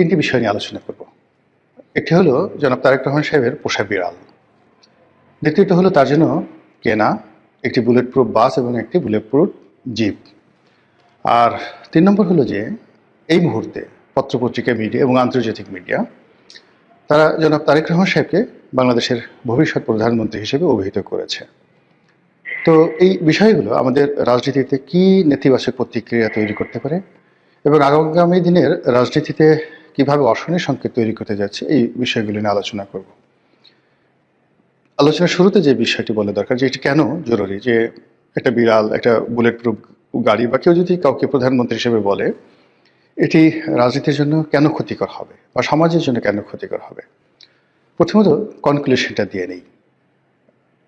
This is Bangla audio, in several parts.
তিনটি বিষয় নিয়ে আলোচনা করব। একটি হলো জনাব তারেক রহমান সাহেবের পোষা বিড়াল, দ্বিতীয়টি হলো তার জন্য কেনা একটি বুলেট প্রুফ বাস এবং একটি বুলেট প্রুফ জিপ, আর 3 নম্বর হলো যে এই মুহূর্তে পত্রপত্রিকা মিডিয়া এবং আন্তর্জাতিক মিডিয়া তারা জনাব তারেক রহমান সাহেবকে বাংলাদেশের ভবিষ্যৎ প্রধানমন্ত্রী হিসেবে অভিহিত করেছে। তো এই বিষয়গুলো আমাদের রাজনীতিতে কি নেতিবাচক প্রতিক্রিয়া তৈরি করতে পারে এবং আগামী দিনের রাজনীতিতে কিভাবে অশনি সংকেত তৈরি করতে যাচ্ছে, এই বিষয়গুলো নিয়ে আলোচনা করব। আলোচনার শুরুতে যে বিষয়টি বলা দরকার যে এটি কেন জরুরি, যে একটা বিড়াল, একটা বুলেট প্রুফ গাড়ি বা কেউ যদি কাউকে প্রধানমন্ত্রী হিসেবে বলে, এটি রাজনীতির জন্য কেন ক্ষতিকর হবে বা সমাজের জন্য কেন ক্ষতিকর হবে। প্রথমত কনক্লুশনটা দিয়ে নেই।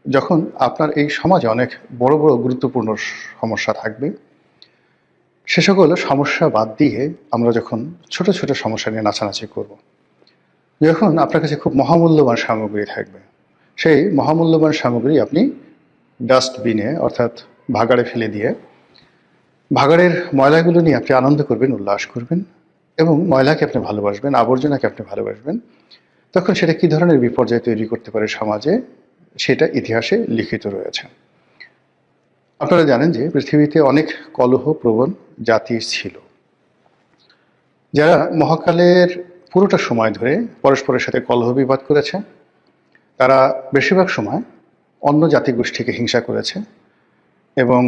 যখন আপনার এই সমাজে অনেক বড় বড় গুরুত্বপূর্ণ সমস্যা থাকবে, সে সকল সমস্যা বাদ দিয়ে আমরা যখন ছোট ছোট সমস্যা নিয়ে নাচানাচি করব, যখন আপনার কাছে খুব মহামূল্যবান সামগ্রী থাকবে, সেই মহামূল্যবান সামগ্রী আপনি ডাস্টবিনে অর্থাৎ ভাগাড়ে ফেলে দিয়ে ভাগাড়ের ময়লাগুলো নিয়ে আপনি আনন্দ করবেন, উল্লাস করবেন এবং ময়লাকে আপনি ভালোবাসবেন, আবর্জনাকে আপনি ভালোবাসবেন, তখন সেটা কী ধরনের বিপর্যয় তৈরি করতে পারে সমাজে, সেটা ইতিহাসে লিখিত রয়েছে। আপনারা জানেন যে পৃথিবীতে অনেক কলহপ্রবণ জাতি ছিল, যারা মহাকালের পুরোটা সময় ধরে পরস্পরের সাথে কলহ বিবাদ করেছে। তারা বেশিরভাগ সময় অন্য জাতিগোষ্ঠীকে হিংসা করেছে এবং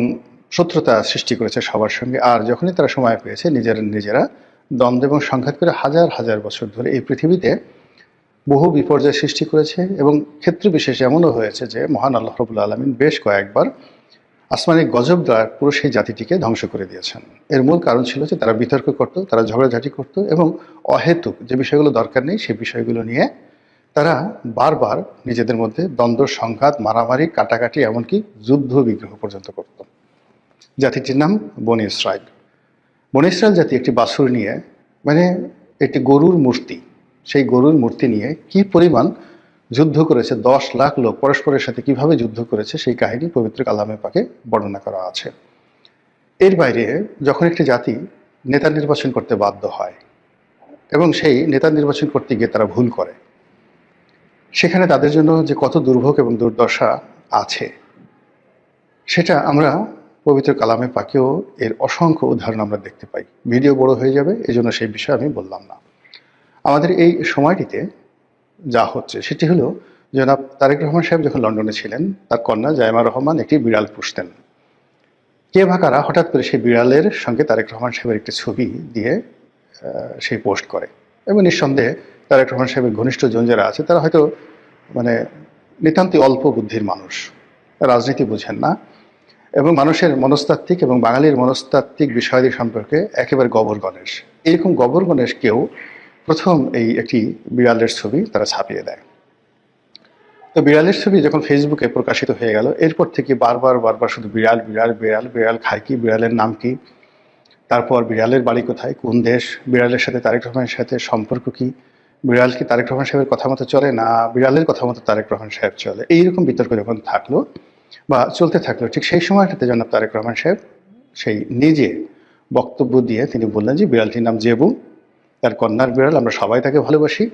শত্রুতা সৃষ্টি করেছে সবার সঙ্গে। আর যখনই তারা সময় পেয়েছে নিজেরা দ্বন্দ্ব এবং সংঘাত করে হাজার হাজার বছর ধরে এই পৃথিবীতে বহু বিপর্যয় সৃষ্টি করেছে। এবং ক্ষেত্র বিশেষে এমনও হয়েছে যে মহান আল্লাহ রাব্বুল আলামিন বেশ কয়েকবার আসমানি গজব দ্বারা পুরো সেই জাতিটিকে ধ্বংস করে দিয়েছেন। এর মূল কারণ ছিল যে তারা বিতর্ক করত, তারা ঝগড়াঝাটি করত এবং অহেতুক যে বিষয়গুলো দরকার নেই সেই বিষয়গুলো নিয়ে তারা বারবার নিজেদের মধ্যে দ্বন্দ্ব, সংঘাত, মারামারি, কাটাকাটি, এমনকি যুদ্ধ বিগ্রহ পর্যন্ত করত। জাতিটির নাম বনি ইসরাইল। বনি ইসরাইল জাতি একটি বাছুর নিয়ে, মানে একটি গরুর মূর্তি, সেই গরুর মূর্তি নিয়ে কি পরিমাণ যুদ্ধ করেছে, 10 লাখ লোক পরস্পরের সাথে কিভাবে যুদ্ধ করেছে সেই কাহিনী পবিত্র কালামে পাকে বর্ণনা করা আছে। এর বাইরে যখন একটি জাতি নেতা নির্বাচন করতে বাধ্য হয় এবং সেই নেতা নির্বাচন করতে গিয়ে তারা ভুল করে, সেখানে তাদের জন্য যে কত দুর্ভোগ এবং দুর্দশা আছে সেটা আমরা পবিত্র কালামে পাকেও এর অসংখ্য উদাহরণ আমরা দেখতে পাই। ভিডিও বড় হয়ে যাবে, এজন্য সেই বিষয়ে আমি বললাম না। আমাদের এই সময়টিতে যা হচ্ছে সেটি হলো, জনাব তারেক রহমান সাহেব যখন লন্ডনে ছিলেন, তার কন্যা জাইমা রহমান একটি বিড়াল পুষতেন। কে বা কারা হঠাৎ করে সেই বিড়ালের সঙ্গে তারেক রহমান সাহেবের একটি ছবি দিয়ে সেই পোস্ট করে এবং নিঃসন্দেহে তারেক রহমান সাহেবের ঘনিষ্ঠজন যারা আছে তারা হয়তো নিতান্তই অল্প বুদ্ধির মানুষ, রাজনীতি বুঝেন না এবং মানুষের মনস্তাত্ত্বিক এবং বাঙালির মনস্তাত্ত্বিক বিষয়াদি সম্পর্কে একেবারে গবর গণেশ। এরকম গবর গণেশ কেউ প্রথম এই একটি বিড়ালের ছবি তারা ছাপিয়ে দেয়। তো বিড়ালের ছবি যখন ফেসবুকে প্রকাশিত হয়ে গেল, এরপর থেকে বারবার শুধু বিড়াল বিড়াল বিড়াল, বিড়াল খায় কি, বিড়ালের নাম কি, তারপর বিড়ালের বাড়ি কোথায়, কোন দেশ, বিড়ালের সাথে তারেক রহমানের সাথে সম্পর্ক কি, বিড়াল কি তারেক রহমান সাহেবের কথা মতো চলে না বিড়ালের কথা মতো তারেক রহমান সাহেব চলে, এইরকম বিতর্ক যখন থাকলো বা চলতে থাকলো, ঠিক সেই সময়টাতে জনাব তারেক রহমান সাহেব সেই নিজে বক্তব্য দিয়ে তিনি বললেন যে বিড়ালটির নাম জেবু, তার কন্যার বিড়াল, আমরা সবাই তাকে ভালোবাসি।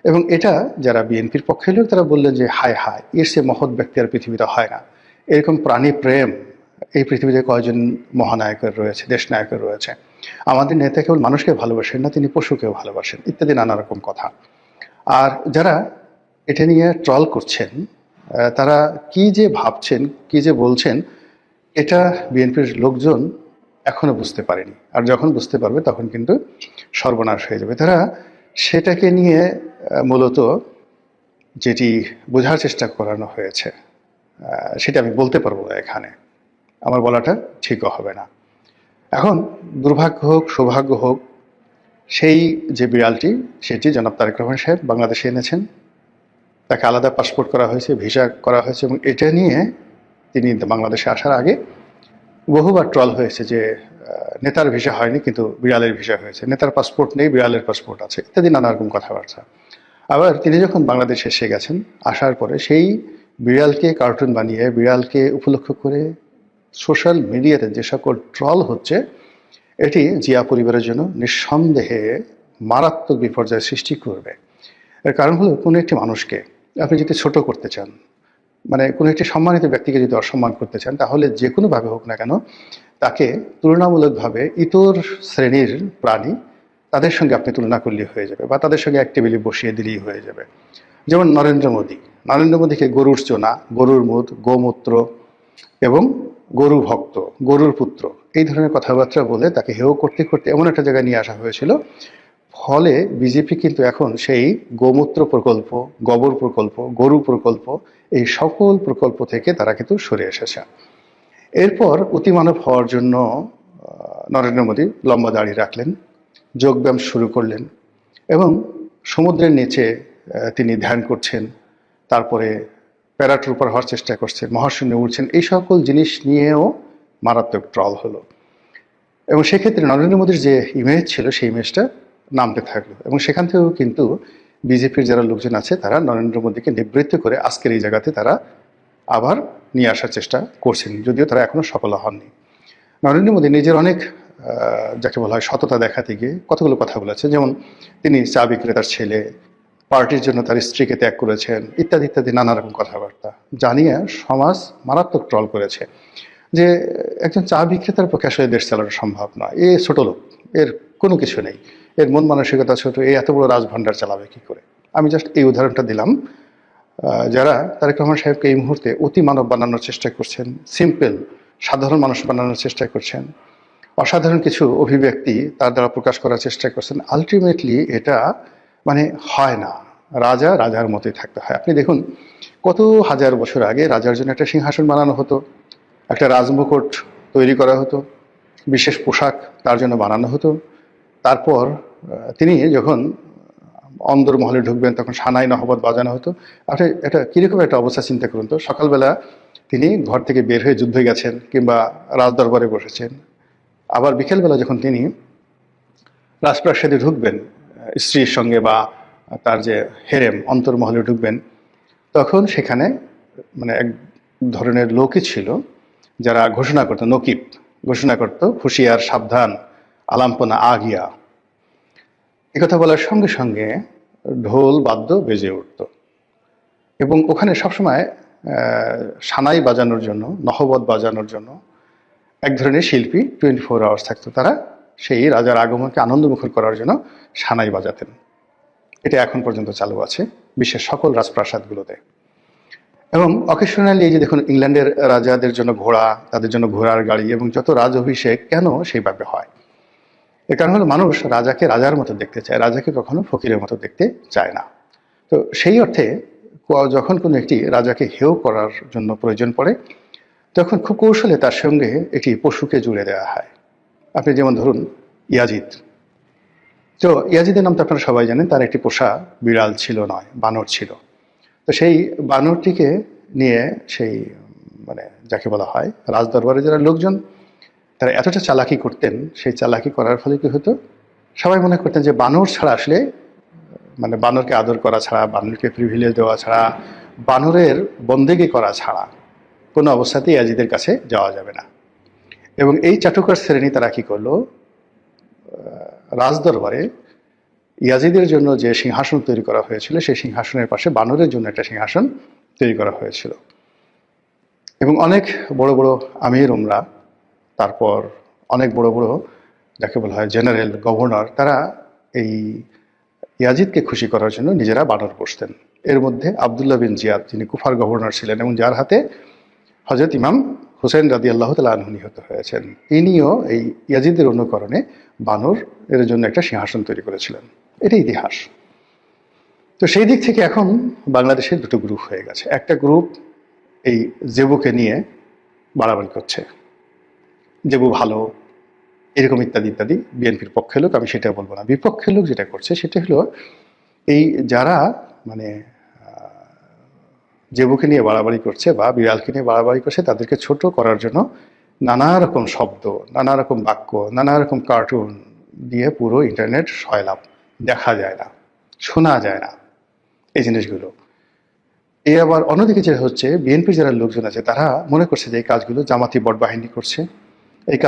এবং এটা যারা বিএনপির পক্ষে লোক তারা বললেন যে হায় হায়, এর সে মহৎ ব্যক্তি আর পৃথিবীতে হয় না, এরকম প্রাণী প্রেম এই পৃথিবীতে কয়জন মহানায়কের রয়েছে, দেশ নায়কের রয়েছে, আমাদের নেতা কেবল মানুষকে ভালোবাসেন না, তিনি পশুকেও ভালোবাসেন, ইত্যাদি নানা রকম কথা। আর যারা এটা নিয়ে ট্রল করছেন তারা কি যে ভাবছেন, কি যে বলছেন, এটা বিএনপির লোকজন এখনো বুঝতে পারেনি। আর যখন বুঝতে পারবে তখন কিন্তু সর্বনাশ হয়ে যাবে। তারা সেটাকে নিয়ে মূলত যেটি বোঝার চেষ্টা করানো হয়েছে সেটা আমি বলতে পারবো না, এখানে আমার বলাটা ঠিকও হবে না। এখন দুর্ভাগ্য হোক সৌভাগ্য হোক, সেই যে বিড়ালটি সেটি জনাব তারেক রহমান সাহেব বাংলাদেশে এনেছেন, তাকে আলাদা পাসপোর্ট করা হয়েছে, ভিসা করা হয়েছে এবং এটা নিয়ে তিনি বাংলাদেশে আসার আগে বহুবার ট্রল হয়েছে যে নেতার ভিসা হয়নি কিন্তু বিড়ালের ভিসা হয়েছে, নেতার পাসপোর্ট নেই বিড়ালের পাসপোর্ট আছে, ইত্যাদি নানা রকম কথাবার্তা। আবার তিনি যখন বাংলাদেশে এসে গেছেন, আসার পরে সেই বিড়ালকে কার্টুন বানিয়ে বিড়ালকে উপলক্ষ করে সোশ্যাল মিডিয়াতে যে সকল ট্রল হচ্ছে, এটি জিয়া পরিবারের জন্য নিঃসন্দেহে মারাত্মক বিপর্যয় সৃষ্টি করবে। এর কারণ হলো কোনো একটি মানুষকে আপনি যদি ছোট করতে চান, মানে কোনো একটি সম্মানিত ব্যক্তিকে যদি অসম্মান করতে চান, তাহলে যে কোনোভাবে হোক না কেন তাকে তুলনামূলকভাবে ইতর শ্রেণীর প্রাণী তাদের সঙ্গে আপনি তুলনা করলেই হয়ে যাবে, বা তাদের সঙ্গে এক টেবিলে বসিয়ে দিলেই হয়ে যাবে। যেমন নরেন্দ্র মোদীকে গরুর চোনা, গরুর মুদ, গোমূত্র এবং গরু ভক্ত, গরুর পুত্র, এই ধরনের কথাবার্তা বলে তাকে হেয় করতে করতে এমন একটা জায়গায় নিয়ে আসা হয়েছিল। ফলে বিজেপি কিন্তু এখন সেই গোমূত্র প্রকল্প, গোবর প্রকল্প, গরু প্রকল্প, এই সকল প্রকল্প থেকে তারা কিন্তু সরে এসেছে। এরপর অতিমানব হওয়ার জন্য নরেন্দ্র মোদী লম্বা দাড়ি রাখলেন, যোগব্যায়াম শুরু করলেন এবং সমুদ্রের নিচে তিনি ধ্যান করছেন, তারপরে প্যারাট্রুপার হওয়ার চেষ্টা করছেন, মহাশূন্যে উঠছেন, এই সকল জিনিস নিয়েও মারাত্মক ট্রল হলো। এবং সেক্ষেত্রে নরেন্দ্র মোদীর যে ইমেজ ছিল সেই ইমেজটা নামতে থাকলো, এবং সেখান থেকেও কিন্তু বিজেপির যারা লোকজন আছে তারা নরেন্দ্র মোদীকে নিবৃত্ত করে আজকের এই জায়গাতে তারা আবার নিয়ে আসার চেষ্টা করছেন, যদিও তারা এখনো সফল হননি। নরেন্দ্র মোদী নিজের অনেক যাকে বলা হয় সততা দেখাতে গিয়ে কতগুলো কথা বলেছে, যেমন তিনি চা বিক্রেতার ছেলে, পার্টির জন্য তার স্ত্রীকে ত্যাগ করেছেন, ইত্যাদি ইত্যাদি নানা রকম কথাবার্তা জানিয়ে সমাজ মারাত্মক ট্রল করেছে যে একজন চা বিক্রেতার পক্ষে আসলে দেশ চালানো সম্ভব নয়, এ ছোট লোক, এর কোনো কিছু নেই, এর মন মানসিকতা ছোট, এই এত বড় রাজভাণ্ডার চালাবে কি করে। আমি জাস্ট এই উদাহরণটা দিলাম। যারা তারেক রহমান সাহেবকে এই মুহূর্তে অতি মানব বানানোর চেষ্টা করছেন, সিম্পল সাধারণ মানুষ বানানোর চেষ্টা করছেন, অসাধারণ কিছু অভিব্যক্তি তার দ্বারা প্রকাশ করার চেষ্টা করছেন, আলটিমেটলি এটা মানে হয় না। রাজা রাজার মতোই থাকতে হয়। আপনি দেখুন, কত হাজার বছর আগে রাজার জন্য একটা সিংহাসন বানানো হতো, একটা রাজমুকুট তৈরি করা হতো, বিশেষ পোশাক তার জন্য বানানো হতো। তারপর তিনি যখন অন্দরমহলে ঢুকবেন তখন সানাই নহবত বাজানো হতো। আপনি এটা কীরকম একটা অবস্থা চিন্তা করুন তো, সকালবেলা তিনি ঘর থেকে বের হয়ে যুদ্ধে গেছেন কিংবা রাজদরবারে বসেছেন, আবার বিকেলবেলা যখন তিনি রাজপ্রাসাদে ঢুকবেন স্ত্রীর সঙ্গে বা তার যে হেরেম অন্তর্মহলে ঢুকবেন, তখন সেখানে মানে এক ধরনের লোকই ছিল যারা ঘোষণা করতো, নকিব ঘোষণা করতো, হুঁশিয়ার, সাবধান, আলাম্পনা আগিয়া। একথা বলার সঙ্গে সঙ্গে ঢোল বাদ্য বেজে উঠত, এবং ওখানে সবসময় সানাই বাজানোর জন্য, নহবত বাজানোর জন্য এক ধরনের শিল্পী 24 আওয়ার্স থাকতো। তারা সেই রাজার আগমনকে আনন্দমুখর করার জন্য সানাই বাজাতেন। এটা এখন পর্যন্ত চালু আছে বিশ্বের সকল রাজপ্রাসাদগুলোতে। এবং অকেশনালি এই যে দেখুন, ইংল্যান্ডের রাজাদের জন্য ঘোড়া, তাদের জন্য ঘোড়ার গাড়ি এবং যত রাজ অভিষেক কেন সেইভাবে হয়, এর কারণ হলো মানুষ রাজাকে রাজার মতো দেখতে চায়, রাজাকে কখনো ফকিরের মতো দেখতে চায় না। তো সেই অর্থে যখন কোনো একটি রাজাকে হেয় করার জন্য প্রয়োজন পড়ে, তখন খুব কৌশলে তার সঙ্গে একটি পশুকে জুড়ে দেওয়া হয়। আপনি যেমন ধরুন ইয়াজিদ। তো ইয়াজিদের নাম তো আপনারা সবাই জানেন, তার একটি পোষা বিড়াল ছিল, নয় বানর ছিল। তো সেই বানরটিকে নিয়ে সেই মানে যাকে বলা হয় রাজদরবারে যারা লোকজন, তারা এতটা চালাকি করতেন, সেই চালাকি করার ফলে কি হতো, সবাই মনে করতেন যে বানর ছাড়া আসলে মানে বানরকে আদর করা ছাড়া, বানরকে প্রিভিলেজ দেওয়া ছাড়া, বানরের বন্দেগি করা ছাড়া কোনো অবস্থাতেই ইয়াজিদের কাছে যাওয়া যাবে না। এবং এই চাটুকার শ্রেণী তারা কি করলো, রাজদরবারে ইয়াজিদের জন্য যে সিংহাসন তৈরি করা হয়েছিল সেই সিংহাসনের পাশে বানরের জন্য একটা সিংহাসন তৈরি করা হয়েছিল। এবং অনেক বড় বড় আমির উমরা, তারপর অনেক বড় বড় যাকে বলা হয় জেনারেল, গভর্নর, তারা এই ইয়াজিদকে খুশি করার জন্য নিজেরা বানর পোষতেন। এর মধ্যে আবদুল্লাহ বিন জিয়াদ, যিনি কুফার গভর্নর ছিলেন এবং যার হাতে হযরত ইমাম হুসেন রাদিয়াল্লাহু তাআলা আনহু নিহত হয়েছেন, ইনিও এই ইয়াজিদের অনুকরণে বানর এর জন্য একটা সিংহাসন তৈরি করেছিলেন। এটা ইতিহাস। তো সেই দিক থেকে এখন বাংলাদেশের দুটো গ্রুপ হয়ে গেছে। একটা গ্রুপ এই জেবুকে নিয়ে বাড়াবাড়ি করছে, জেবু ভালো, এরকম ইত্যাদি ইত্যাদি। বিএনপির পক্ষের লোক, আমি সেটা বলবো না। বিপক্ষের লোক যেটা করছে সেটা হলো এই যারা মানে জেবুকে নিয়ে বাড়াবাড়ি করছে বা বিড়ালকে নিয়ে বাড়াবাড়ি করছে, তাদেরকে ছোট করার জন্য নানা রকম শব্দ, নানা রকম বাক্য, নানা রকম কার্টুন দিয়ে পুরো ইন্টারনেট সয়লাভ, দেখা যায় না, শোনা যায় না এই জিনিসগুলো। এ আবার অন্যদিকে যেটা হচ্ছে, বিএনপির যারা লোকজন আছে তারা মনে করছে যে এই কাজগুলো জামাতি বট বাহিনী করছে, এই কাজ